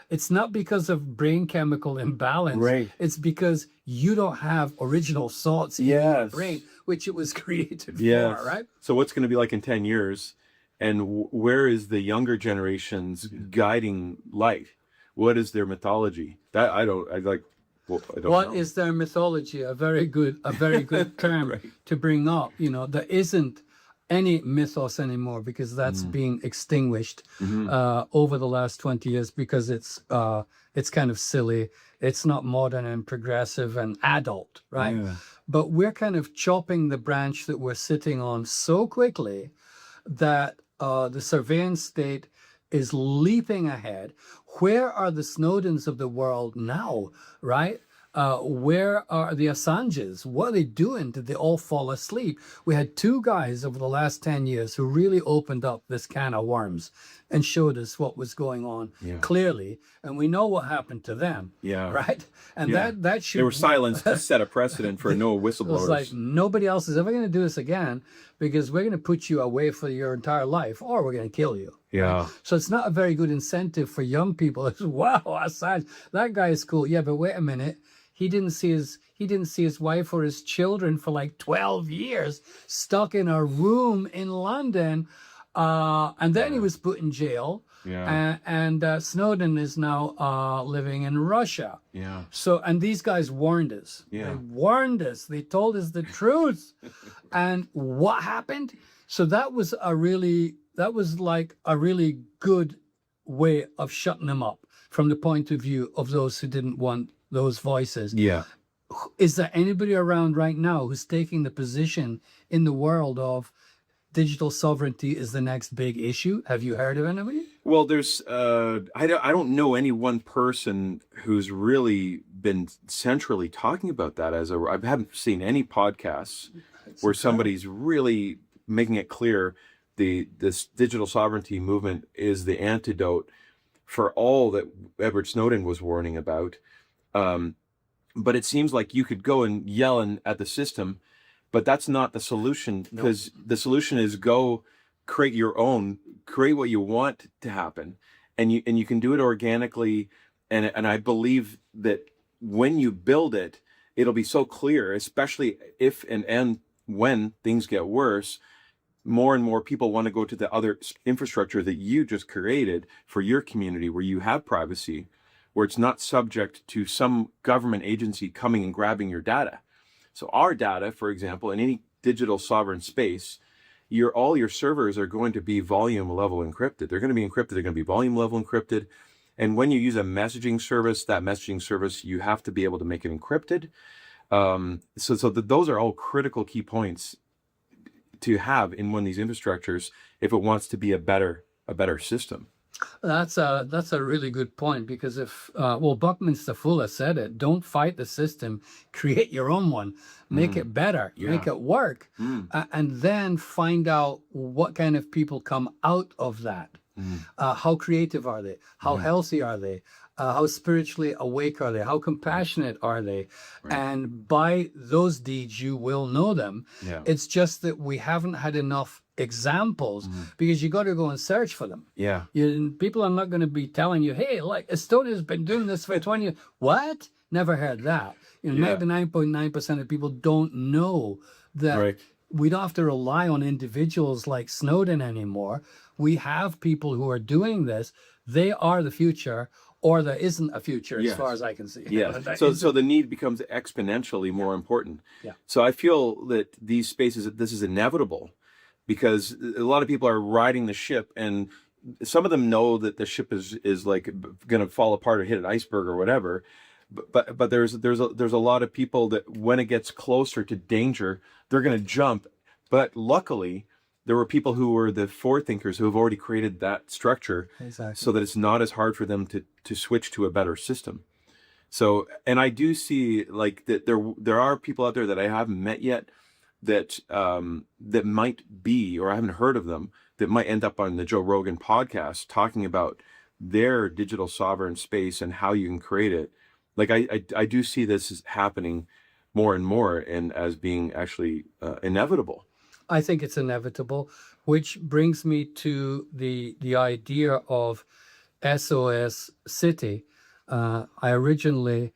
It's not because of brain chemical imbalance. Right. It's because you don't have original thoughts in your brain, which it was created for, right? So what's going to be like in 10 years? And where is the younger generations guiding light? What is their mythology? What is their mythology? A very good term to bring up. You know, there isn't any mythos anymore because that's being extinguished over the last 20 years because it's kind of silly. It's not modern and progressive and adult, right? But we're kind of chopping the branch that we're sitting on so quickly that the surveillance state is leaping ahead. Where are the Snowdens of the world now, right? Where are the Assanges? What are they doing? Did they all fall asleep? We had two guys over the last 10 years who really opened up this can of worms and showed us what was going on clearly. And we know what happened to them, right? And that should... They were silenced to set a precedent for no whistleblowers. It's like, nobody else is ever going to do this again because we're going to put you away for your entire life or we're going to kill you. Yeah. Right? So it's not a very good incentive for young people. It's, wow, Assange, that guy is cool. Yeah, but wait a minute. He didn't see his wife or his children for like 12 years, stuck in a room in London, and then he was put in jail. And Snowden is now living in Russia. So, and these guys warned us. They warned us. They told us the truth. And what happened? So that was like a really good way of shutting them up from the point of view of those who didn't want those voices. Is there anybody around right now who's taking the position in the world of digital sovereignty is the next big issue? Have you heard of anybody? Well, there's I don't know any one person who's really been centrally talking about that I haven't seen any podcasts where somebody's really making it clear this digital sovereignty movement is the antidote for all that Edward Snowden was warning about. But it seems like you could go and yell at the system, but that's not the solution, because the solution is go create what you want to happen, and you can do it organically. And I believe that when you build it, it'll be so clear, especially if and when things get worse. More and more people want to go to the other infrastructure that you just created for your community, where you have privacy, where it's not subject to some government agency coming and grabbing your data. So our data, for example, in any digital sovereign space, all your servers are going to be volume level encrypted. They're going to be encrypted. They're going to be volume level encrypted. And when you use a messaging service, that messaging service, you have to be able to make it encrypted. Those are all critical key points to have in one of these infrastructures if it wants to be a better system. That's a really good point, because if Buckminster Fuller said it, don't fight the system, create your own one, make it better, make it work, and then find out what kind of people come out of that. How creative are they? How healthy are they? How spiritually awake are they? How compassionate are they? Right. And by those deeds, you will know them. Yeah. It's just that we haven't had enough examples, because you got to go and search for them. Yeah. People are not going to be telling you, hey, like Estonia's been doing this for 20 years. What? Never heard that. 99.9% of people don't know that. Right. We don't have to rely on individuals like Snowden anymore. We have people who are doing this. They are the future, or there isn't a future, as far as I can see. Yeah. So the need becomes exponentially more important. Yeah. So I feel that these spaces, this is inevitable, because a lot of people are riding the ship, and some of them know that the ship is like going to fall apart or hit an iceberg or whatever. But there's a lot of people that when it gets closer to danger, they're going to jump. But luckily, there were people who were the forethinkers who have already created that structure, so that it's not as hard for them to switch to a better system. So, and I do see like that there are people out there that I haven't met yet that that might be, or I haven't heard of them, that might end up on the Joe Rogan podcast talking about their digital sovereign space and how you can create it. Like I do see this as happening more and more, and as being actually inevitable. I think it's inevitable, which brings me to the idea of SOS City. I originally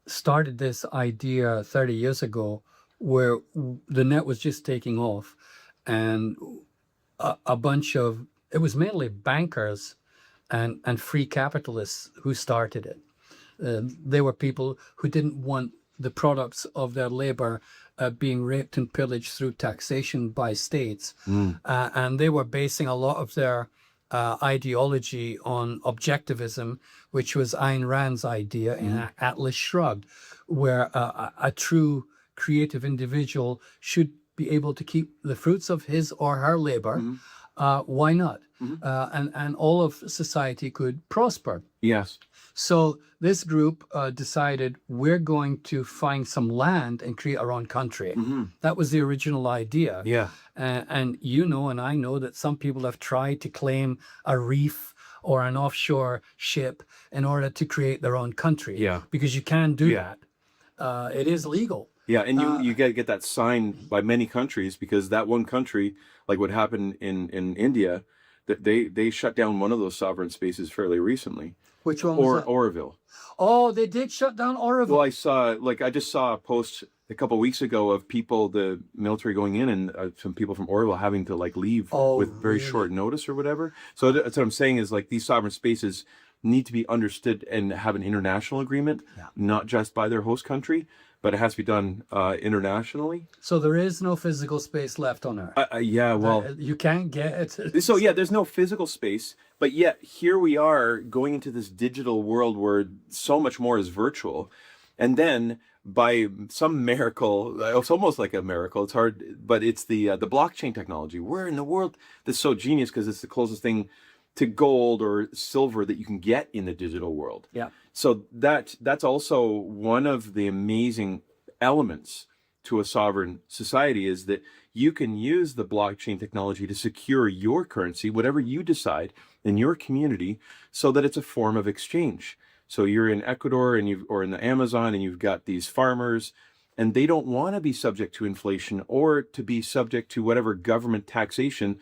started this idea 30 years ago, where the net was just taking off, and a bunch of, it was mainly bankers and free capitalists who started it. They were people who didn't want the products of their labor being raped and pillaged through taxation by states. And they were basing a lot of their ideology on objectivism, which was Ayn Rand's idea in Atlas Shrugged, where a true creative individual should be able to keep the fruits of his or her labor. Why not? And all of society could prosper. Yes. So this group decided, we're going to find some land and create our own country. That was the original idea. Yeah. And you know, and I know that some people have tried to claim a reef or an offshore ship in order to create their own country. Yeah. Because you can do that. It is legal. Yeah, and you got to get that signed by many countries, because that one country, like what happened in India, that they shut down one of those sovereign spaces fairly recently. Which one was that? Oroville. Oh, they did shut down Oroville. Well, I just saw a post a couple of weeks ago of people, the military going in, and some people from Oroville having to like leave with very short notice or whatever. So that's what I'm saying is, like, these sovereign spaces need to be understood and have an international agreement, not just by their host country, but it has to be done internationally. So there is no physical space left on Earth. Yeah, well, you can't get it. So yeah, there's no physical space, but yet here we are going into this digital world where so much more is virtual. And then by some miracle, it's almost like a miracle, it's hard, but it's the blockchain technology. Where in the world that's so genius, because it's the closest thing to gold or silver that you can get in the digital world. Yeah. So that's also one of the amazing elements to a sovereign society, is that you can use the blockchain technology to secure your currency, whatever you decide in your community, so that it's a form of exchange. So you're in Ecuador or in the Amazon, and you've got these farmers, and they don't want to be subject to inflation or to be subject to whatever government taxation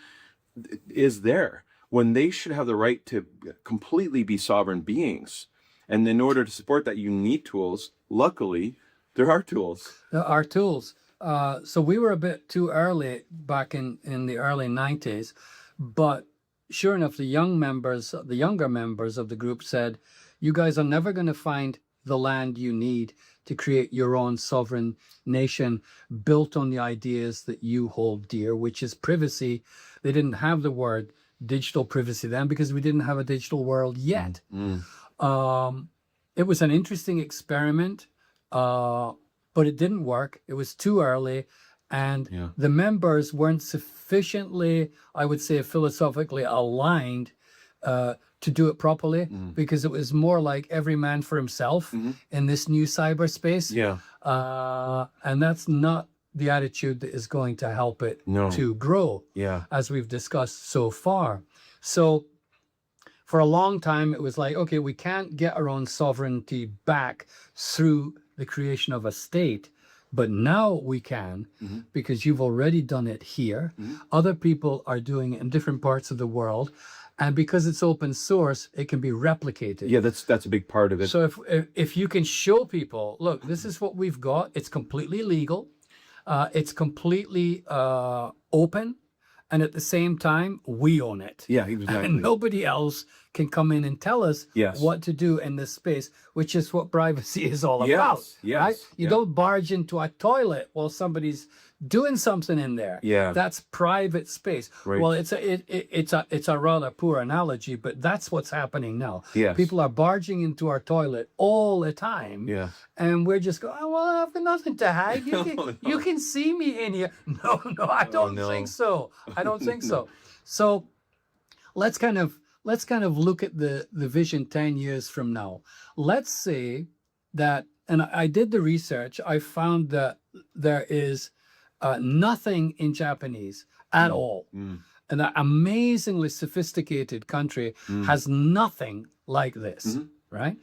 is there, when they should have the right to completely be sovereign beings. And in order to support that, you need tools. Luckily, there are tools. There are tools. So we were a bit too early back in the early 90s, but sure enough, the younger members of the group said, you guys are never going to find the land you need to create your own sovereign nation built on the ideas that you hold dear, which is privacy. They didn't have the word digital privacy then because we didn't have a digital world yet. It was an interesting experiment, but it didn't work. It was too early. And the members weren't sufficiently, I would say, philosophically aligned to do it properly, because it was more like every man for himself in this new cyberspace. And that's not the attitude that is going to help it to grow, as we've discussed so far. So for a long time, it was like, okay, we can't get our own sovereignty back through the creation of a state. But now we can, because you've already done it here. Other people are doing it in different parts of the world. And because it's open source, it can be replicated. Yeah, that's a big part of it. So if you can show people, look, this is what we've got. It's completely legal. It's completely open. And at the same time, we own it. Yeah, exactly. And nobody else can come in and tell us what to do in this space, which is what privacy is all about. Right? You don't barge into a toilet while somebody's doing something in there. That's private space. Well, it's a rather poor analogy, but that's what's happening now. People are barging into our toilet all the time. And we're just going, oh, well, I've got nothing to hide. You can see me in here. No, I don't think so. I don't think so. So let's kind of look at the vision 10 years from now. Let's say that, and I did the research, I found that there is nothing in Japanese at all. And that amazingly sophisticated country has nothing like this, right?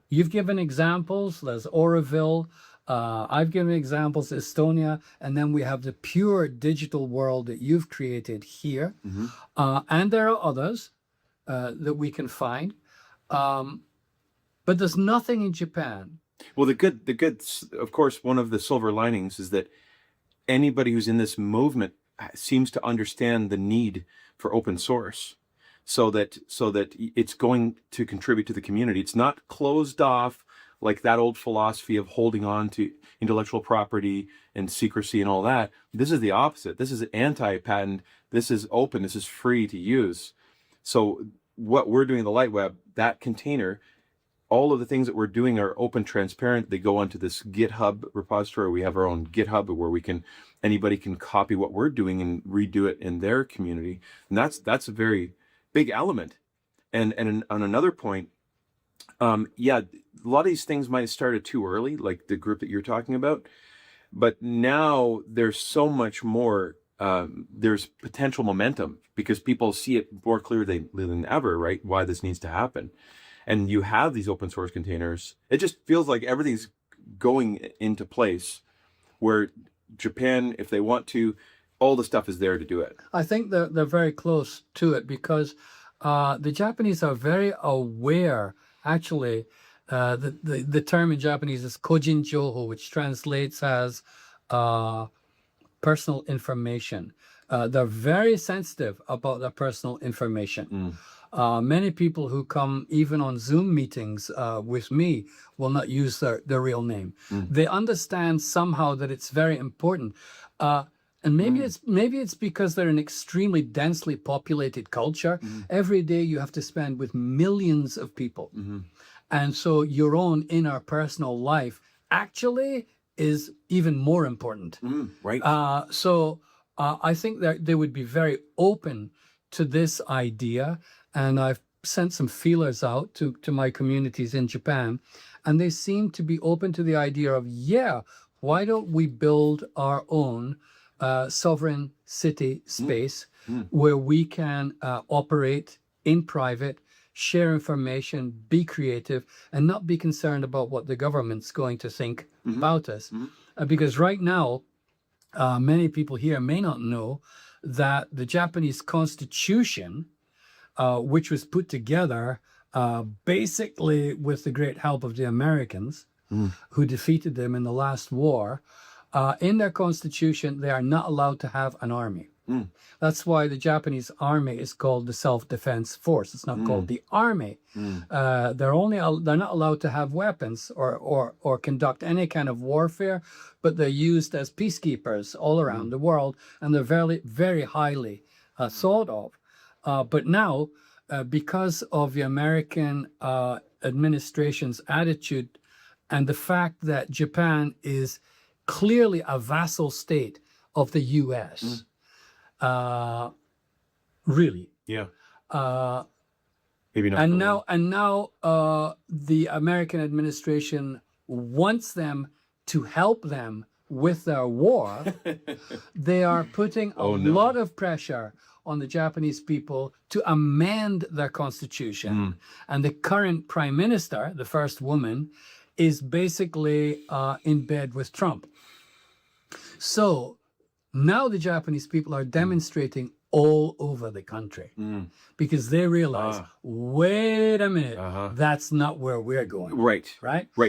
You've given examples. There's Oroville. I've given examples, Estonia, and then we have the pure digital world that you've created here. And there are others that we can find. But there's nothing in Japan. Well, the good, of course, one of the silver linings is that anybody who's in this movement seems to understand the need for open source, so that it's going to contribute to the community. It's not closed off like that old philosophy of holding on to intellectual property and secrecy and all that. This is the opposite. This is anti-patent. This is open. This is free to use. So what we're doing in the Lightweb, that container, all of the things that we're doing are open, transparent. They go onto this GitHub repository. We have our own GitHub where anybody can copy what we're doing and redo it in their community. And that's a very big element. And on another point, a lot of these things might have started too early, like the group that you're talking about. But now there's so much more. There's potential momentum because people see it more clearly than ever, right? Why this needs to happen. And you have these open source containers. It just feels like everything's going into place where Japan, if they want to, all the stuff is there to do it. I think they're very close to it because the Japanese are very aware. Actually, the term in Japanese is kojin joho, which translates as personal information. They're very sensitive about their personal information. Many people who come even on Zoom meetings with me will not use their real name. They understand somehow that it's very important. And maybe it's because they're an extremely densely populated culture. Every day you have to spend with millions of people. And so your own inner personal life actually is even more important. Right. So I think that they would be very open to this idea. And I've sent some feelers out to my communities in Japan, and they seem to be open to the idea of, why don't we build our own sovereign city space where we can operate in private, share information, be creative, and not be concerned about what the government's going to think about us. Because right now, many people here may not know that the Japanese constitution, which was put together basically with the great help of the Americans, who defeated them in the last war, in their constitution, they are not allowed to have an army. Mm. That's why the Japanese army is called the self-defense force. It's not called the army. They're not allowed to have weapons or conduct any kind of warfare, but they're used as peacekeepers all around the world, and they're very, very highly thought of. But now, because of the American administration's attitude and the fact that Japan is clearly a vassal state of the U.S., really. Yeah. Uh, Maybe not. and now the American administration wants them to help them with their war. They are putting a lot of pressure on the Japanese people to amend their constitution. And the current prime minister, the first woman, is basically in bed with Trump. So now the Japanese people are demonstrating all over the country because they realize, wait a minute, that's not where we're going. Right.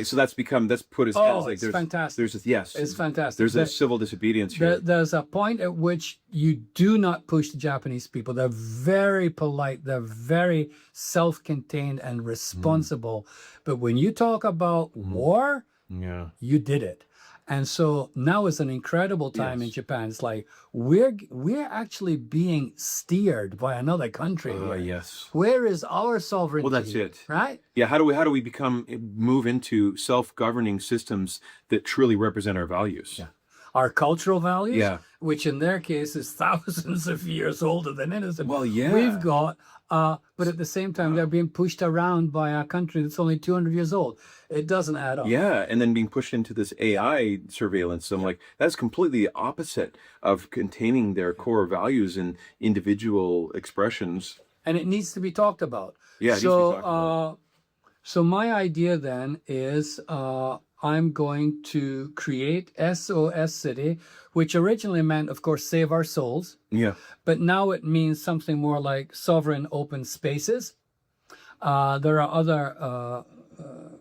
So that's put as it's fantastic. It's fantastic. There's a civil disobedience here. There's a point at which you do not push the Japanese people. They're very polite. They're very self-contained and responsible. But when you talk about war, you did it. And so now is an incredible time in Japan. It's like we're actually being steered by another country. Yes. Where is our sovereignty? Well, that's it. Right? Yeah. How do we move into self-governing systems that truly represent our values? Yeah. Our cultural values, which in their case is thousands of years older than innocent. Well, yeah. We've got, but at the same time, they're being pushed around by a country that's only 200 years old. It doesn't add up. Yeah, and then being pushed into this AI surveillance. I'm like, that's completely the opposite of containing their core values and individual expressions. And it needs to be talked about. Yeah, it needs to be talked about. So my idea then is I'm going to create SOS City, which originally meant, of course, save our souls. Yeah. But now it means something more like sovereign open spaces. There are other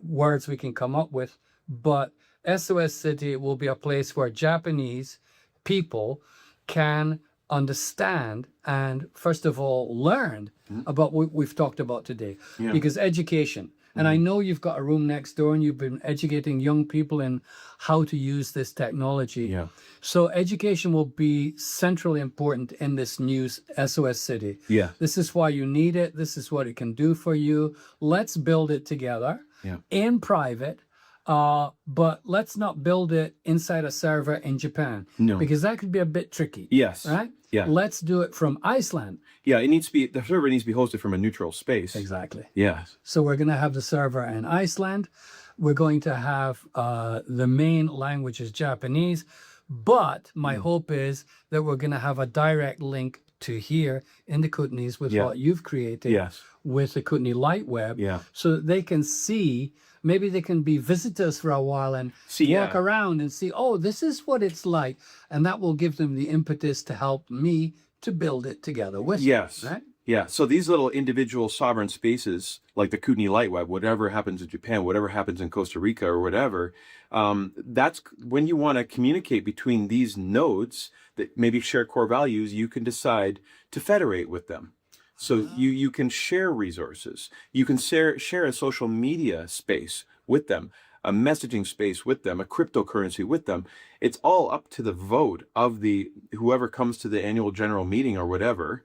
words we can come up with, but SOS City will be a place where Japanese people can understand and, first of all, learn about what we've talked about today. Because education, and I know you've got a room next door and you've been educating young people in how to use this technology. So education will be centrally important in this new SOS City. This is why you need it. This is what it can do for you. Let's build it together in private. But let's not build it inside a server in Japan. Because that could be a bit tricky. Right? Let's do it from Iceland. The server needs to be hosted from a neutral space. Exactly. So we're going to have the server in Iceland. We're going to have the main language is Japanese. But my hope is that we're going to have a direct link to here in the Kootenays with what you've created with the Kootenay Lightweb. So that they can see. Maybe they can be visitors for a while and walk around and see, oh, this is what it's like. And that will give them the impetus to help me to build it together with them, right? So these little individual sovereign spaces, like the Kootenay Lightweb, whatever happens in Japan, whatever happens in Costa Rica or whatever, that's when you want to communicate between these nodes that maybe share core values, you can decide to federate with them. So you can share resources. You can share a social media space with them, a messaging space with them, a cryptocurrency with them. It's all up to the vote of whoever comes to the annual general meeting or whatever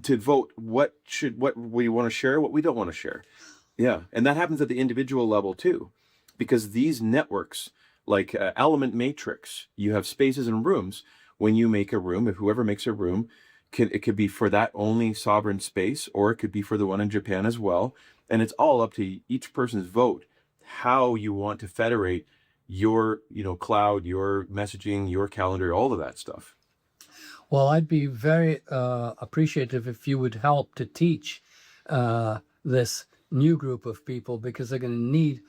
to vote what we want to share, what we don't want to share. And that happens at the individual level too, because these networks, like Element Matrix, you have spaces and rooms. When you make a room, if whoever makes a room, it could be for that only sovereign space, or it could be for the one in Japan as well. And it's all up to each person's vote, how you want to federate your, cloud, your messaging, your calendar, all of that stuff. Well, I'd be very appreciative if you would help to teach this new group of people, because they're going to need,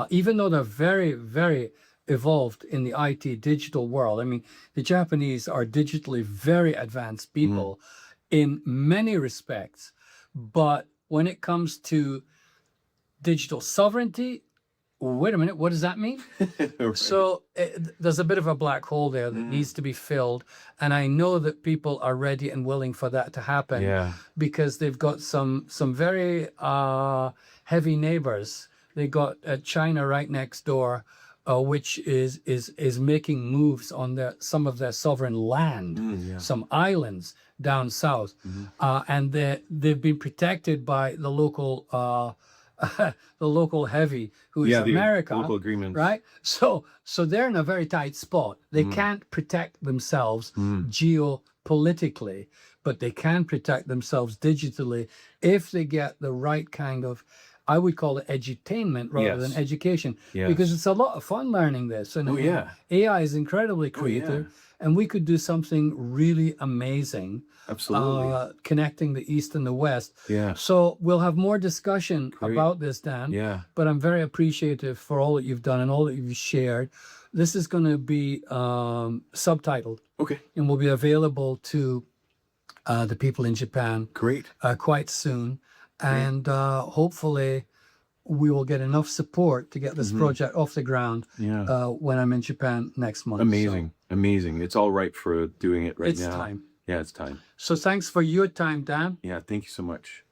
even though they're very, very evolved in the IT digital world. I mean, the Japanese are digitally very advanced people in many respects, but when it comes to digital sovereignty, wait a minute, what does that mean? Right. So there's a bit of a black hole there that needs to be filled. And I know that people are ready and willing for that to happen Yeah. because they've got some very heavy neighbors. They got China right next door, which is making moves on some of their sovereign land, Yeah. some islands down south. And they've been protected by the local the local heavy, who is Yeah, the America, local agreements. right? So they're in a very tight spot. They can't protect themselves geopolitically, but they can protect themselves digitally if they get the right kind of, I would call it edutainment rather than Yes. education, Yes. because it's a lot of fun learning this. And Oh, yeah. AI is incredibly creative, and we could do something really amazing. Absolutely. Connecting the East and the West. Yeah. So we'll have more discussion Great. about this, Dan. Yeah. But I'm very appreciative for all that you've done and all that you've shared. This is going to be subtitled Okay. and will be available to the people in Japan Great. quite soon. And hopefully we will get enough support to get this project off the ground Yeah. when I'm in Japan next month. Amazing. Amazing. It's all right for doing it So right it's now. time. Yeah, it's time. So thanks for your time, Dan. Yeah, thank you so much.